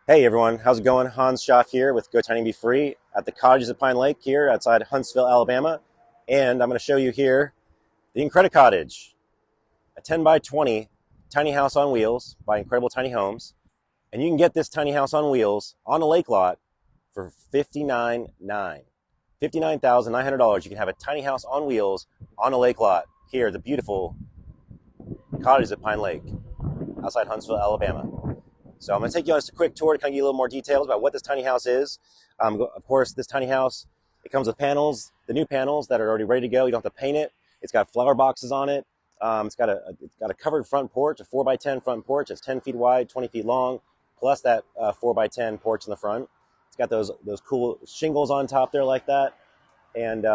Hey everyone, how's it going? Hans Schaff here with GoTinyBeFree at the Cottages at Pine Lake here outside Huntsville, Alabama. And I'm going to show you here the Incred-I-Cottage, a 10 by 20 tiny house on wheels by Incredible Tiny Homes. And you can get this tiny house on wheels on a lake lot for $59,900. You can have a tiny house on wheels on a lake lot here at the beautiful Cottages at Pine Lake outside Huntsville, Alabama. So I'm going to take you on just a quick tour to kind of give you a little more details about what this tiny house is. Of course, this tiny house, it comes with panels, the new panels that are already ready to go. You don't have to paint it. It's got flower boxes on it. It's got a covered front porch, a 4x10 front porch. It's 10 feet wide, 20 feet long, plus that 4x10 porch in the front. It's got those cool shingles on top there like that. And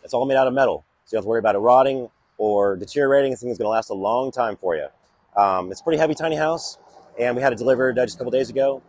it's all made out of metal. So you don't have to worry about it rotting or deteriorating. This thing is going to last a long time for you. It's a pretty heavy tiny house. And we had it delivered just a couple days ago.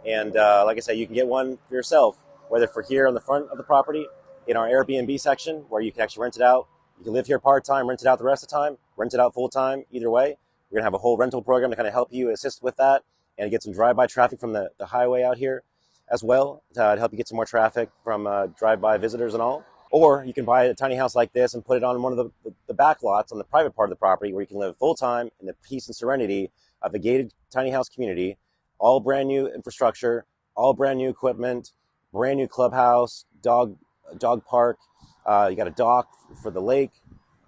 And like I said, you can get one for yourself, whether for here on the front of the property, in our Airbnb section, where you can actually rent it out. You can live here part-time, rent it out the rest of the time, rent it out full-time, either way. We're going to have a whole rental program to kind of help you assist with that and get some drive-by traffic from the highway out here as well, to help you get some more traffic from drive-by visitors and all. Or you can buy a tiny house like this and put it on one of the back lots on the private part of the property where you can live full-time in the peace and serenity of a gated tiny house community, all brand new infrastructure, all brand new equipment, brand new clubhouse, dog park. You got a dock for the lake.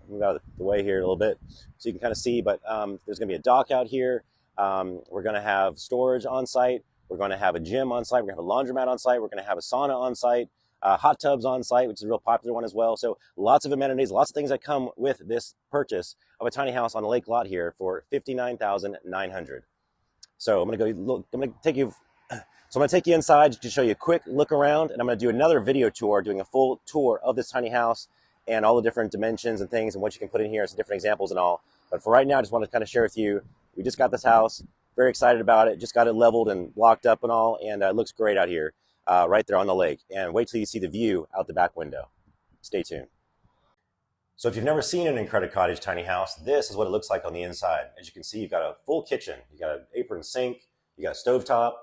Move out of the way here a little bit so you can kind of see, but there's going to be a dock out here. We're going to have storage on site. We're going to have a gym on site. We're going to have a laundromat on site. We're going to have a sauna on site. Hot tubs on site, which is a real popular one as well. So lots of amenities, lots of things that come with this purchase of a tiny house on a lake lot here for $59,900. So I'm going to take you inside to show you a quick look around, and I'm going to do another video tour, doing a full tour of this tiny house and all the different dimensions and things and what you can put in here, some different examples and all. But for right now, I just want to kind of share with you, we just got this house, very excited about it, just got it leveled and blocked up and all, and it looks great out here. Right there on the lake, and wait till you see the view out the back window. Stay tuned. So if you've never seen an Incred-I-Cottage tiny house, this is what it looks like on the inside. As you can see, you've got a full kitchen, you got an apron sink, you got a stovetop,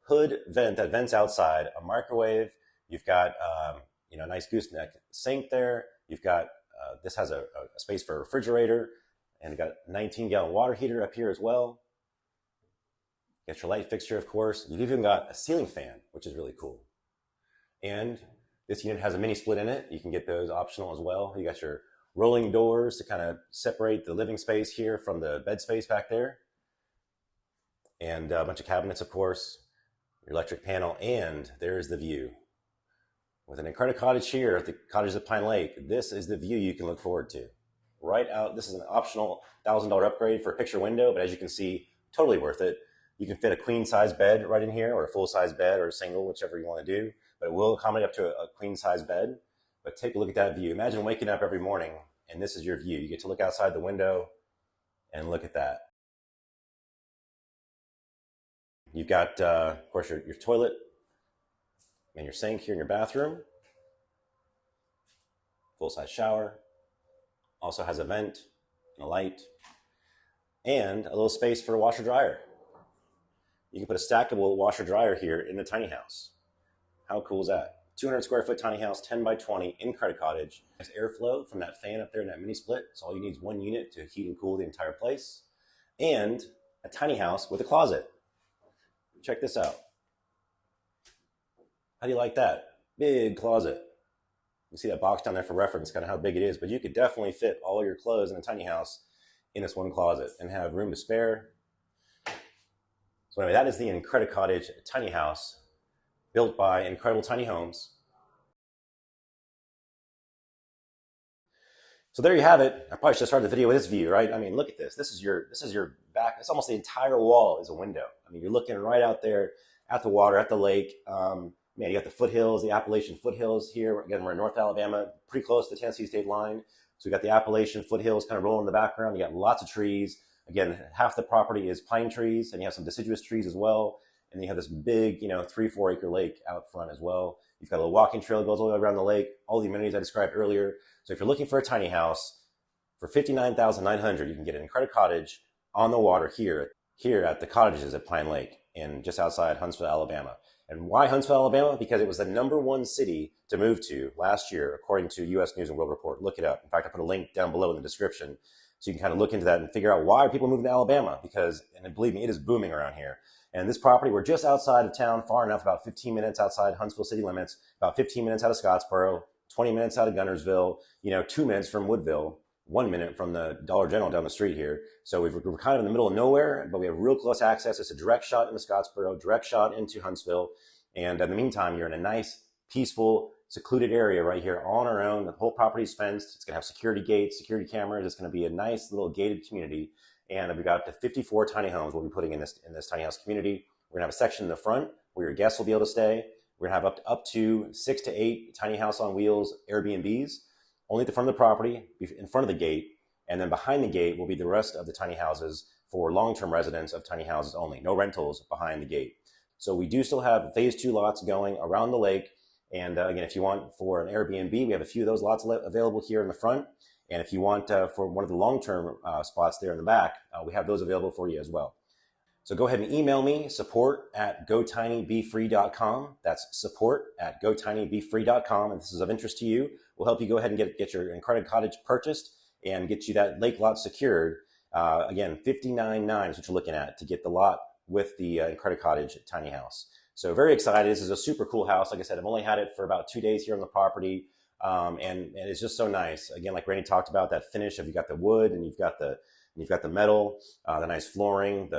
hood vent that vents outside, a microwave, you've got a nice gooseneck sink there, you've got this has a space for a refrigerator, and you've got a 19-gallon water heater up here as well. Got your light fixture, of course. You've even got a ceiling fan, which is really cool. And this unit has a mini split in it. You can get those optional as well. You got your rolling doors to kind of separate the living space here from the bed space back there. And a bunch of cabinets, of course, your electric panel, and there's the view. With an Incred-I-Cottage here at the Cottages at Pine Lake, this is the view you can look forward to. Right out, this is an optional $1,000 upgrade for a picture window, but as you can see, totally worth it. You can fit a queen-size bed right in here, or a full-size bed, or a single, whichever you want to do. But it will accommodate up to a queen-size bed. But take a look at that view. Imagine waking up every morning, and this is your view. You get to look outside the window and look at that. You've got, of course, your toilet and your sink here in your bathroom. Full-size shower. Also has a vent and a light. And a little space for a washer-dryer. You can put a stackable washer dryer here in the tiny house. How cool is that? 200 square foot tiny house, 10 by 20, Incred-I-Cottage. Nice airflow from that fan up there in that mini split. So all you need is one unit to heat and cool the entire place. And a tiny house with a closet. Check this out. How do you like that? Big closet. You see that box down there for reference, kind of how big it is. But you could definitely fit all your clothes in a tiny house in this one closet and have room to spare. So anyway, that is the Incred-I-Cottage tiny house built by Incredible Tiny Homes. So there you have it. I probably should have started the video with this view, right? I mean, look at this. This is your back. It's almost the entire wall is a window. I mean, you're looking right out there at the water, at the lake. Man, you got the foothills, the Appalachian foothills here. Again, we're in North Alabama, pretty close to the Tennessee state line. So we got the Appalachian foothills kind of rolling in the background. You got lots of trees. Again, half the property is pine trees, and you have some deciduous trees as well. And then you have this big, 3-4 acre lake out front as well. You've got a little walking trail that goes all the way around the lake, all the amenities I described earlier. So if you're looking for a tiny house for $59,900, you can get an Incred-I-Cottage on the water here at the Cottages at Pine Lake. in just outside Huntsville, Alabama. And why Huntsville, Alabama? Because it was the #1 city to move to last year, according to U.S. News and World Report. Look it up. In fact, I put a link down below in the description so you can kind of look into that and figure out why are people moving to Alabama. Because, and believe me, it is booming around here. And this property, we're just outside of town, far enough, about 15 minutes outside Huntsville city limits, about 15 minutes out of Scottsboro, 20 minutes out of Gunnersville, 2 minutes from Woodville, 1 minute from the Dollar General down the street here. So we're kind of in the middle of nowhere, but we have real close access. It's a direct shot into Scottsboro, direct shot into Huntsville. And in the meantime, you're in a nice, peaceful, secluded area right here, all on our own. The whole property is fenced. It's going to have security gates, security cameras. It's going to be a nice little gated community. And we've got up to 54 tiny homes we'll be putting in this tiny house community. We're going to have a section in the front where your guests will be able to stay. We're going to have up to 6 to 8 tiny house on wheels Airbnbs, only at the front of the property, in front of the gate. And then behind the gate will be the rest of the tiny houses for long-term residents of tiny houses only. No rentals behind the gate. So we do still have phase 2 lots going around the lake. And again, if you want for an Airbnb, we have a few of those lots available here in the front. And if you want for one of the long-term spots there in the back, we have those available for you as well. So go ahead and email me, support@GoTinyBeFree.com. That's support@GoTinyBeFree.com. If this is of interest to you, we'll help you go ahead and get your Incred-I-Cottage purchased and get you that lake lot secured. Again, $59.9 is what you're looking at to get the lot with the Incred-I-Cottage tiny house. So very excited. This is a super cool house. Like I said, I've only had it for about 2 days here on the property. And it's just so nice. Again, like Randy talked about, that finish of, you got the wood and you've got the metal, the nice flooring,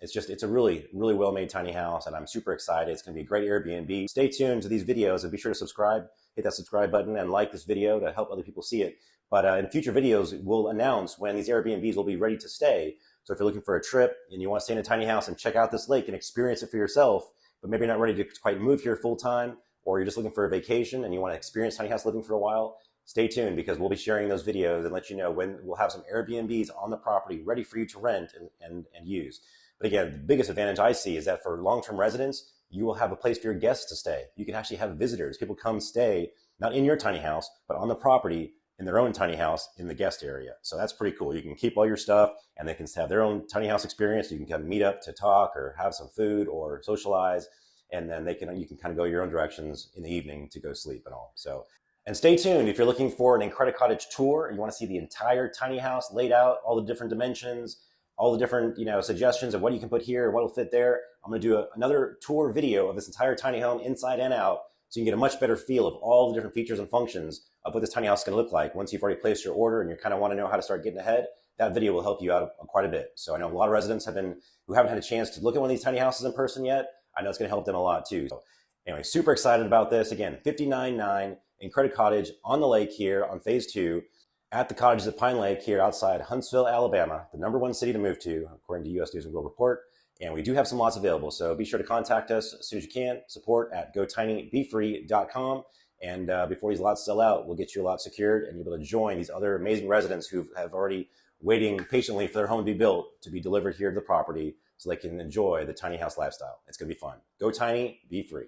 it's a really, really well-made tiny house, and I'm super excited. It's going to be a great Airbnb. Stay tuned to these videos and be sure to subscribe, hit that subscribe button and like this video to help other people see it. But in future videos, we'll announce when these Airbnbs will be ready to stay. So if you're looking for a trip and you want to stay in a tiny house and check out this lake and experience it for yourself, but maybe you're not ready to quite move here full time, or you're just looking for a vacation and you want to experience tiny house living for a while, stay tuned because we'll be sharing those videos and let you know when we'll have some Airbnbs on the property ready for you to rent and use. But again, the biggest advantage I see is that for long-term residents, you will have a place for your guests to stay. You can actually have visitors. People come stay, not in your tiny house, but on the property in their own tiny house in the guest area. So that's pretty cool. You can keep all your stuff and they can have their own tiny house experience. You can come meet up to talk or have some food or socialize. And then you can kind of go your own directions in the evening to go sleep and all. So, and stay tuned if you're looking for an Incred-I-Cottage tour. You want to see the entire tiny house laid out, all the different dimensions, all the different suggestions of what you can put here, what will fit there. I'm going to do another tour video of this entire tiny home inside and out, so you can get a much better feel of all the different features and functions of what this tiny house is going to look like. Once you've already placed your order and you kind of want to know how to start getting ahead, that video will help you out quite a bit. So I know a lot of residents who haven't had a chance to look at one of these tiny houses in person yet. I know it's going to help them a lot too. So anyway, super excited about this. Again, $59.9 Incred-I-Cottage on the lake here on phase 2 at the Cottages at Pine Lake here outside Huntsville, Alabama, the #1 city to move to, according to U.S. News and World Report. And we do have some lots available, so be sure to contact us as soon as you can. Support@GoTinyBeFree.com. And before these lots sell out, we'll get you a lot secured and you'll be able to join these other amazing residents who have already waiting patiently for their home to be built, to be delivered here to the property so they can enjoy the tiny house lifestyle. It's going to be fun. Go Tiny, be free.